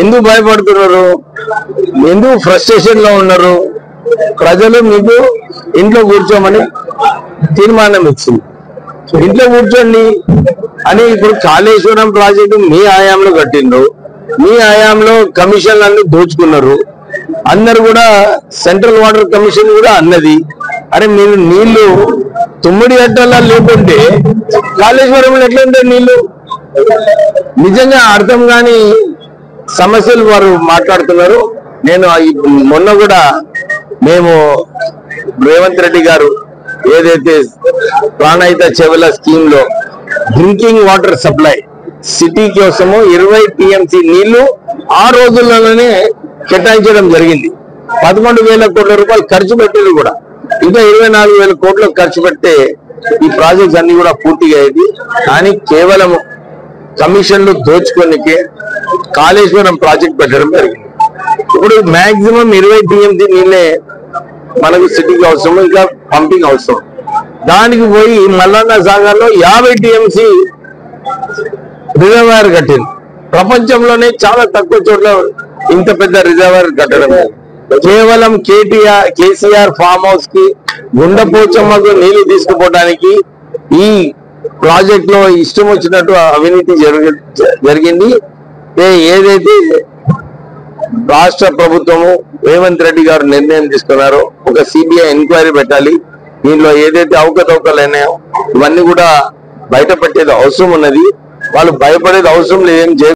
ఎందుకు భయపడుతున్నారు, ఎందుకు ఫ్రస్ట్రేషన్ లో ఉన్నారు? ప్రజలు మీకు ఇంట్లో కూర్చోమని తీర్మానం ఇచ్చింది. ఇంట్లో కూర్చోండి అని. ఇప్పుడు కాళేశ్వరం ప్రాజెక్టు మీ హయాంలో కట్టిండ్రు, మీ హయాంలో కమిషన్లన్నీ దోచుకున్నారు. అందరు కూడా సెంట్రల్ వాటర్ కమిషన్ కూడా అన్నది, అరే మీరు నీళ్లు తుమ్మిడి గట్టల్లో లేకుంటే కాళేశ్వరంలో ఎట్లా ఉంటాయి నీళ్లు? నిజంగా అర్థం కాని సమస్యలు వారు మాట్లాడుతున్నారు. నేను మొన్న కూడా మేము రేవంత్ రెడ్డి గారు ఏదైతే ప్రాణహిత చెవుల స్కీమ్ లో డ్రింకింగ్ వాటర్ సప్లై సిటీ కోసము 20 TMC నీళ్లు ఆ రోజుల్లోనే కేటాయించడం జరిగింది. 11,000 కోట్ల రూపాయలు ఖర్చు పెట్టారు కూడా. ఇంకా 24,000 కోట్లు ఖర్చు పెడితే ఈ ప్రాజెక్ట్స్ అన్ని కూడా పూర్తిగా అయ్యేది. కానీ కేవలం కమిషన్లు దోచుకోనికే కాళేశ్వరం ప్రాజెక్ట్ పెట్టడం జరిగింది. ఇప్పుడు మాక్సిమం 20 TMC నీళ్ళే మనకు సిటీకి అవసరం, ఇంకా పంపింగ్ అవసరం. దానికి పోయి మల్లన్న సాగర్ లో 50 TMC రిజర్వాయర్ కట్టింది. ప్రపంచంలోనే చాలా తక్కువ చోట్ల ఇంత పెద్ద రిజర్వాయర్ కట్టడం. కేవలం కేసీఆర్ ఫామ్ హౌస్ కి గుండెపోచమ్మకు నీళ్లు తీసుకుపోవడానికి ఈ ప్రాజెక్ట్ లో ఇష్టం వచ్చినట్టు అవినీతి జరిగింది. ఏదైతే రాష్ట్ర ప్రభుత్వము రేవంత్ రెడ్డి గారు నిర్ణయం తీసుకున్నారో ఒక CBI ఎంక్వైరీ పెట్టాలి. దీనిలో ఏదైతే అవకతవకలు అయినాయో ఇవన్నీ కూడా బయట పెట్టేది అవసరం ఉన్నది. వాళ్ళు భయపడేది అవసరం లేదు.